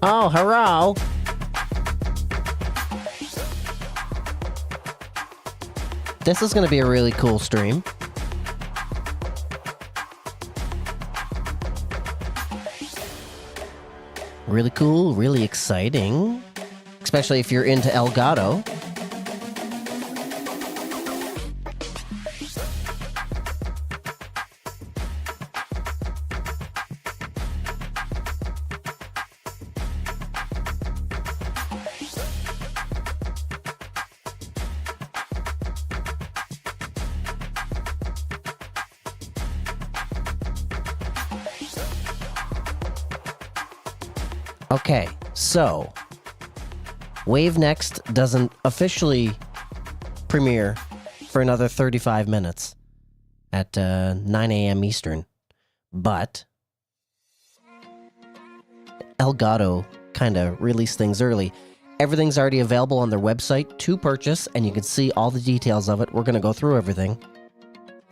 Oh, hello. This is going to be a really cool stream. Really cool, really exciting. Especially if you're into Elgato. Okay, so Wave Next doesn't officially premiere for another 35 minutes at 9 a.m. Eastern, but Elgato kind of released things early. Everything's already available on their website to purchase, and you can see all the details of it. We're going to go through everything.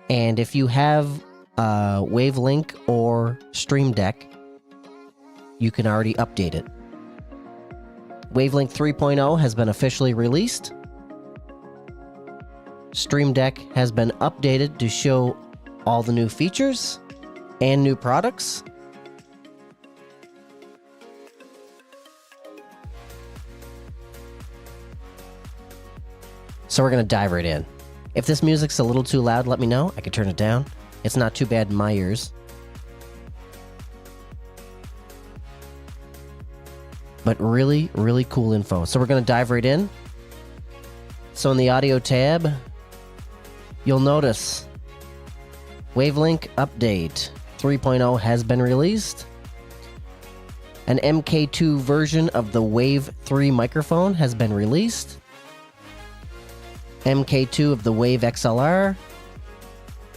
And if you have Wavelink or Stream Deck, you can already update it. Wavelink 3.0 has been officially released. Stream Deck has been updated to show all the new features and new products. So we're going to dive right in. If this music's a little too loud, let me know. I can turn it down. It's not too bad in my ears. But really, really cool info. So we're going to dive right in. So in the audio tab, you'll notice Wavelink Update 3.0 has been released. An MK2 version of the Wave 3 microphone has been released. MK2 of the Wave XLR.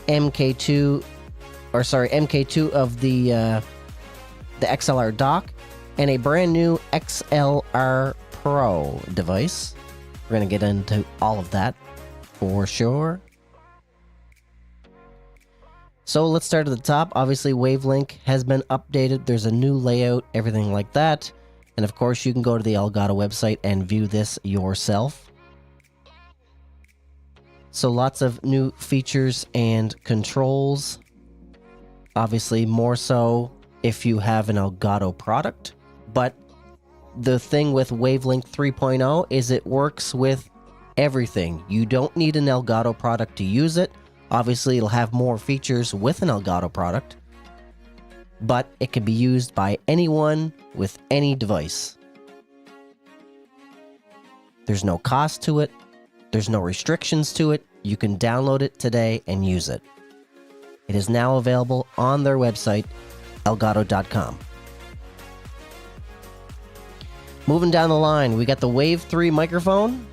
MK2 of the XLR dock. And a brand new XLR Pro device. We're going to get into all of that for sure. So let's start at the top. Obviously, Wavelink has been updated. There's a new layout, everything like that. And of course, you can go to the Elgato website and view this yourself. So lots of new features and controls. Obviously, more so if you have an Elgato product. But the thing with Wavelink 3.0 is it works with everything. You don't need an Elgato product to use it. Obviously, it'll have more features with an Elgato product, but it can be used by anyone with any device. There's no cost to it. There's no restrictions to it. You can download it today and use it. It is now available on their website, elgato.com. Moving down the line, we got the Wave 3 microphone,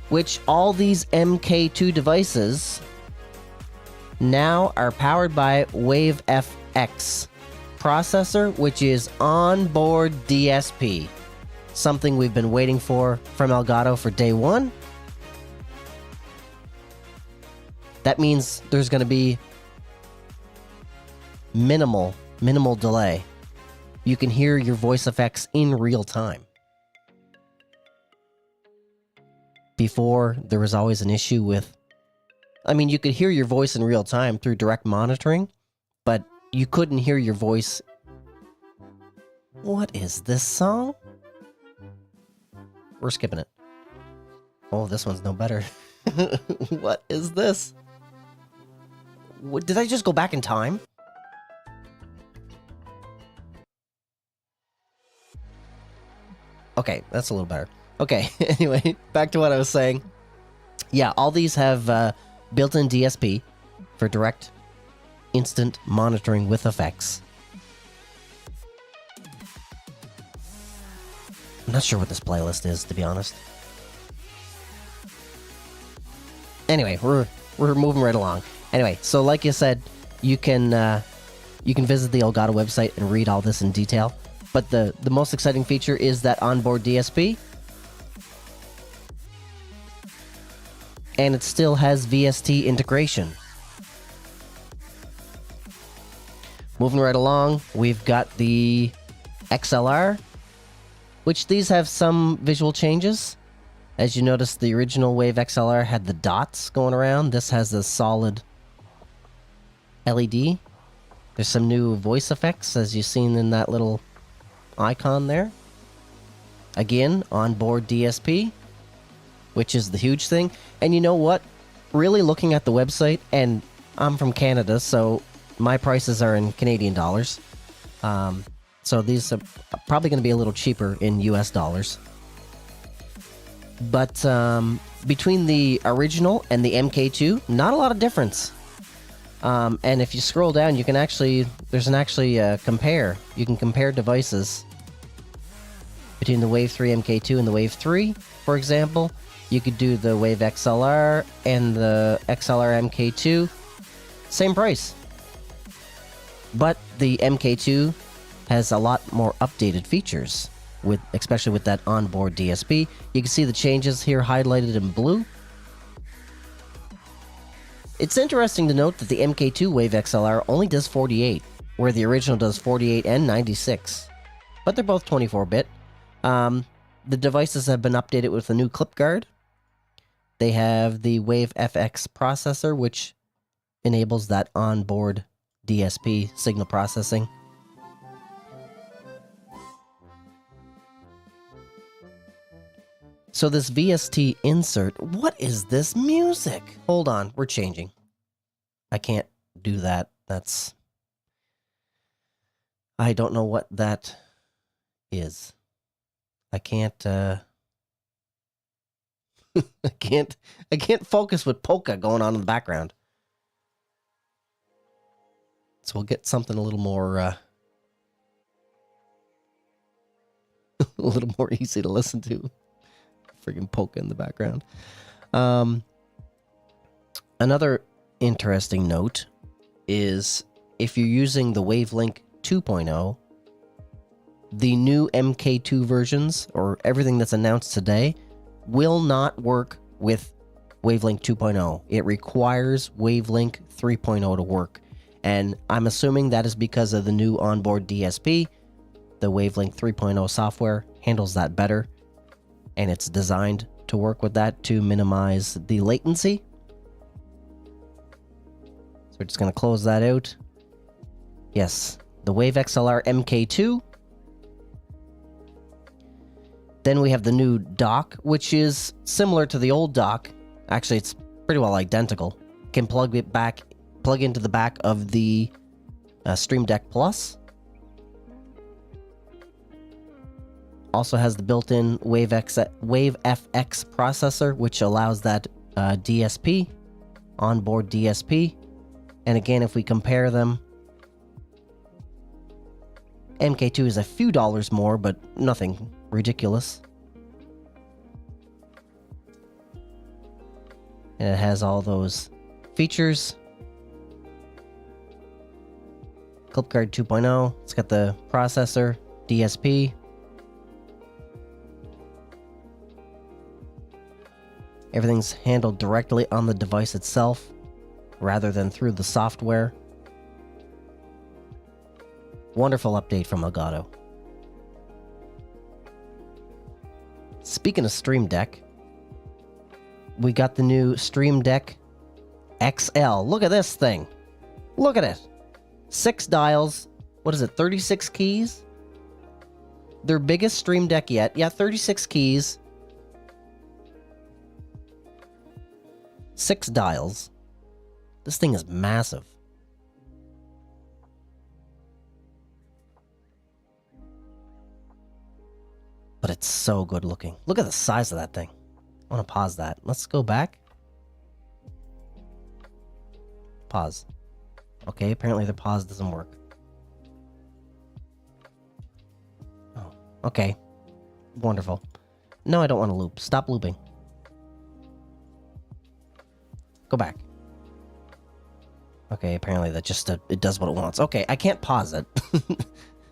which all these MK2 devices now are powered by Wave FX processor, which is onboard DSP, something we've been waiting for from Elgato for day one. That means there's going to be minimal delay. You can hear your voice effects in real time. Before, there was always an issue with... you could hear your voice in real time through direct monitoring, but you couldn't hear your voice... What is this song? We're skipping it. Oh, this one's no better. What is this? Did I just go back in time? Okay, that's a little better. Okay, anyway, back to what I was saying. Yeah, all these have built-in DSP for direct instant monitoring with effects. I'm not sure what this playlist is, to be honest. Anyway, we're moving right along. Anyway, so like you said, you can visit the Elgato website and read all this in detail. But the most exciting feature is that onboard DSP. And it still has VST integration. Moving right along, we've got the XLR which these have some visual changes. As you notice, the original Wave XLR had the dots going around. This has a solid LED. There's some new voice effects, as you've seen in that little icon there. Again, onboard DSP, which is the huge thing. And you know what? Really looking at the website, and I'm from Canada, so my prices are in Canadian dollars. So these are probably going to be a little cheaper in US dollars. But between the original and the MK2, not a lot of difference. And if you scroll down, you can actually, compare. You can compare devices between the Wave 3 MK2 and the Wave 3, for example. You could do the Wave XLR and the XLR MK2, same price. But the MK2 has a lot more updated features, especially with that onboard DSP. You can see the changes here highlighted in blue. It's interesting to note that the MK2 Wave XLR only does 48, where the original does 48 and 96. But they're both 24-bit. The devices have been updated with a new clip guard. They have the Wave FX processor, which enables that onboard DSP signal processing. So this VST insert, what is this music? Hold on, we're changing. I can't do that. I don't know what that is. I can't, I can't focus with polka going on in the background. So we'll get something a little more, a little more easy to listen to. Friggin' polka in the background. Another interesting note is if you're using the Wavelink 2.0, the new MK2 versions, or everything that's announced today, will not work with Wavelink 2.0. It requires Wavelink 3.0 to work. And I'm assuming that is because of the new onboard DSP. The Wavelink 3.0 software handles that better, and it's designed to work with that to minimize the latency. So we're just going to close that out. Yes, the Wave XLR MK2. Then we have the new dock, which is similar to the old dock. Actually, it's pretty well identical. Can plug into the back of the Stream Deck Plus. Also has the built-in Wave FX processor, which allows that DSP, onboard DSP. And again, if we compare them, MK2 is a few dollars more, but nothing ridiculous. And it has all those features. Clip guard 2.0. It's got the processor, DSP. Everything's handled directly on the device itself, rather than through the software. Wonderful update from Elgato. Speaking of Stream Deck, we got the new Stream Deck XL. Look at this thing. Look at it. 6 dials. What is it, 36 keys? Their biggest Stream Deck yet. Yeah, 36 keys. 6 dials. This thing is massive. But it's so good looking. Look at the size of that thing. I want to pause that. Let's go back. Pause. Okay, apparently the pause doesn't work. Oh, okay. Wonderful. No, I don't want to loop. Stop looping. Go back. Okay, apparently that just it does what it wants. Okay, I can't pause it.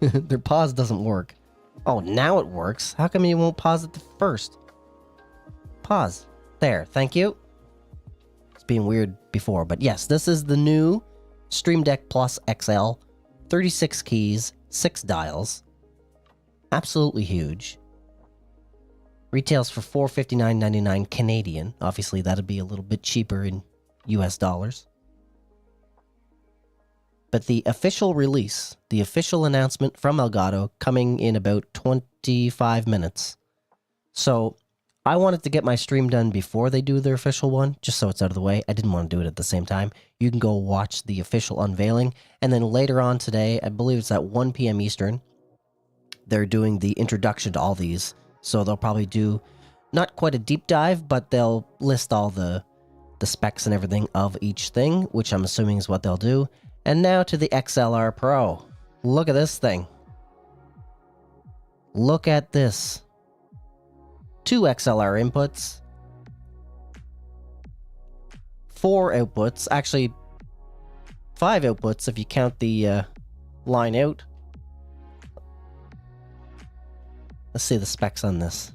Their pause doesn't work. Oh, now it works. How come you won't pause it first? Pause. There, thank you. It's being weird before, but yes, this is the new Stream Deck Plus XL. 36 keys, 6 dials. Absolutely huge. Retails for $459.99 Canadian. Obviously, that'd be a little bit cheaper in US dollars. But the official release, the official announcement from Elgato, coming in about 25 minutes. So I wanted to get my stream done before they do their official one, just so it's out of the way. I didn't want to do it at the same time. You can go watch the official unveiling. And then later on today, I believe it's at 1 p.m. Eastern, they're doing the introduction to all these. So they'll probably do not quite a deep dive, but they'll list all the specs and everything of each thing, which I'm assuming is what they'll do. And now to the XLR Pro. Look at this thing. Look at this. 2 XLR inputs. 4 outputs. Actually, 5 outputs if you count the line out. Let's see the specs on this.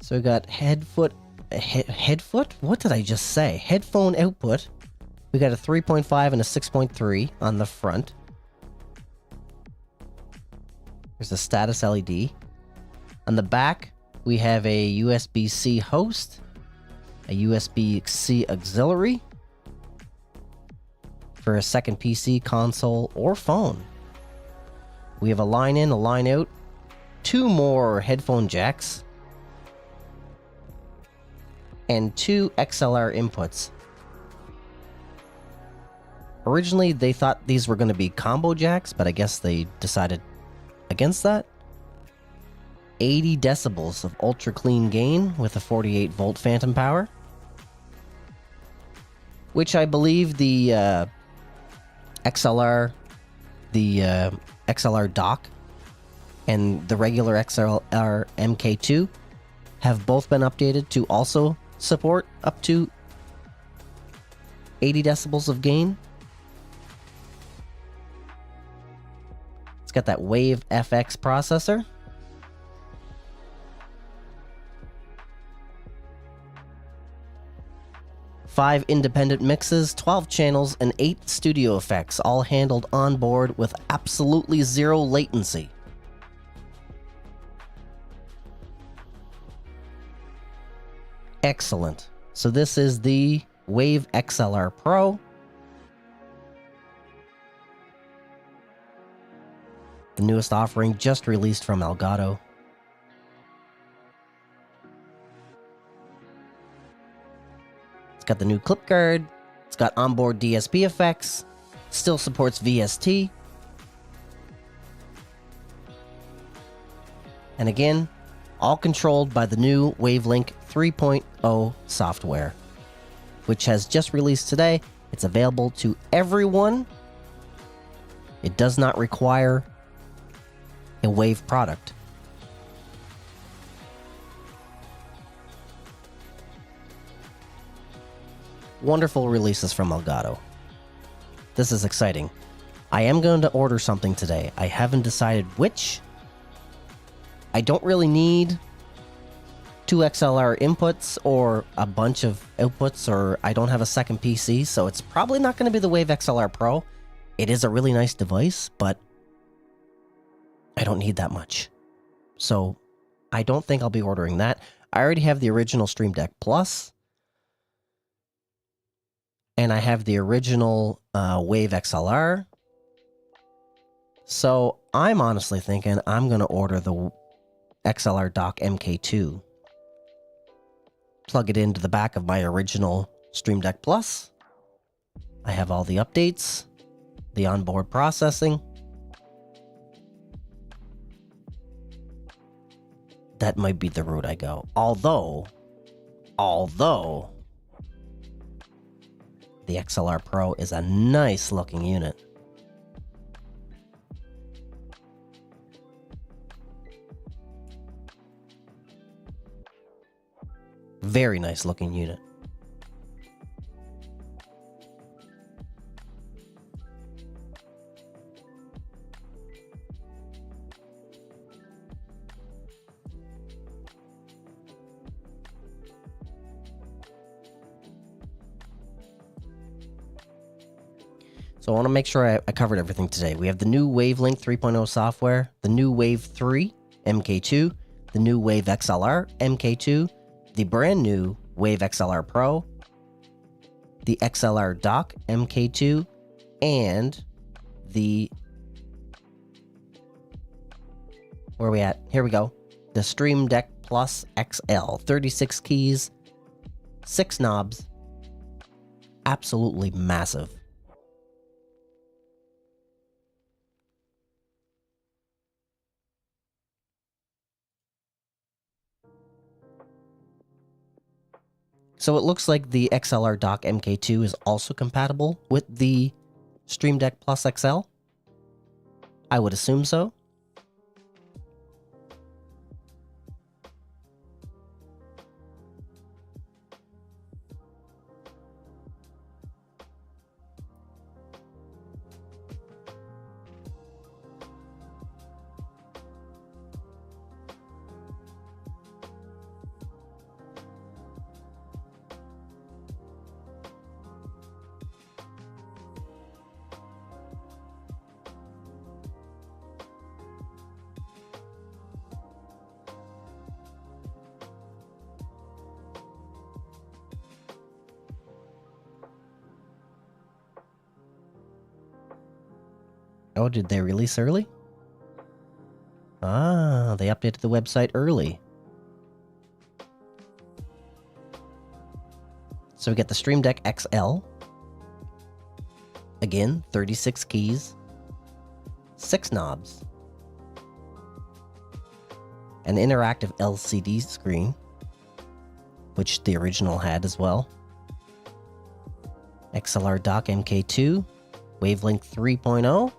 So we got headfoot? What did I just say? Headphone output. We got a 3.5 and a 6.3 on the front. There's a status LED. On the back, we have a USB-C host, a USB-C auxiliary for a second PC, console, or phone. We have a line in, a line out, 2 more headphone jacks, and 2 XLR inputs. Originally, they thought these were going to be combo jacks, but I guess they decided against that. 80 decibels of ultra clean gain with a 48 volt phantom power, which I believe the XLR, the XLR dock and the regular XLR MK2 have both been updated to also support up to 80 decibels of gain. It's got that Wave FX processor. Five independent mixes, 12 channels, and 8 studio effects, all handled on board with absolutely zero latency. Excellent. So this is the Wave XLR Pro. The newest offering just released from Elgato. It's got the new clip guard. It's got onboard DSP effects. Still supports VST. And again, all controlled by the new Wavelink 3.0 software, which has just released today. It's available to everyone. It does not require a Wave product. Wonderful releases from Elgato. This is exciting. I am going to order something today. I haven't decided which. I don't really need 2 XLR inputs or a bunch of outputs, or I don't have a second PC, so it's probably not going to be the Wave XLR Pro. It is a really nice device, but I don't need that much. So I don't think I'll be ordering that. I already have the original Stream Deck Plus. And I have the original Wave XLR. So I'm honestly thinking I'm going to order the XLR dock MK2. Plug it into the back of my original Stream Deck Plus. I have all the updates, the onboard processing. That might be the route I go. Although the XLR Pro is a nice looking unit. Very nice looking unit. So I want to make sure I covered everything today. We have the new Wavelink 3.0 software, the new Wave 3 MK2, the new Wave XLR MK2, the brand new Wave XLR Pro, the XLR dock MK2, and the... Where are we at? Here we go. The Stream Deck Plus XL. 36 keys, 6 knobs. Absolutely massive. So it looks like the XLR dock MK2 is also compatible with the Stream Deck Plus XL. I would assume so. Oh, did they release early? Ah, they updated the website early. So we get the Stream Deck XL. Again, 36 keys, 6 knobs, an interactive LCD screen, which the original had as well, XLR dock MK2, Wavelink 3.0,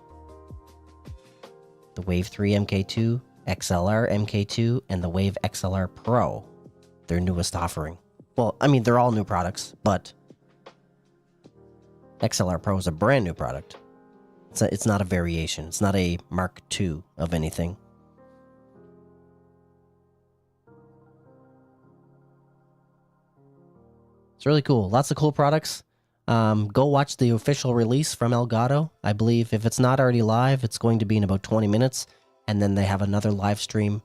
the Wave 3 MK2, XLR MK2, and the Wave XLR Pro, their newest offering. Well, I mean, they're all new products, but XLR Pro is a brand new product. It's not a variation. It's not a Mark II of anything. It's really cool. Lots of cool products. Go watch the official release from Elgato. I believe if it's not already live, it's going to be in about 20 minutes. And then they have another live stream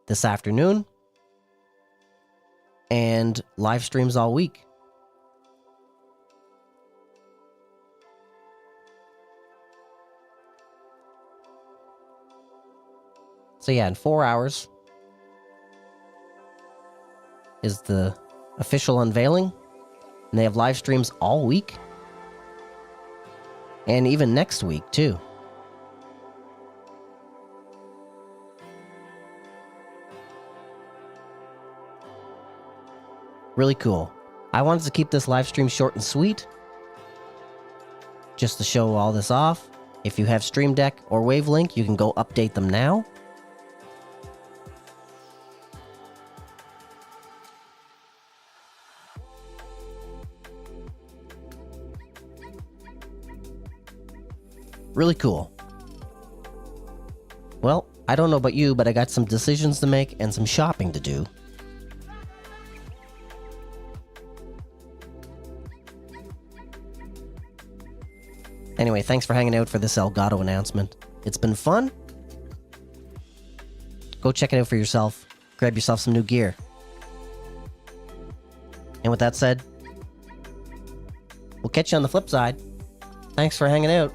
this afternoon. And live streams all week. So yeah, in 4 hours is the official unveiling. And they have live streams all week. And even next week, too. Really cool. I wanted to keep this live stream short and sweet, just to show all this off. If you have Stream Deck or Wavelink, you can go update them now. Really cool. Well, I don't know about you, but I got some decisions to make and some shopping to do. Anyway, thanks for hanging out for this Elgato announcement. It's been fun. Go check it out for yourself. Grab yourself some new gear. And with that said, we'll catch you on the flip side. Thanks for hanging out.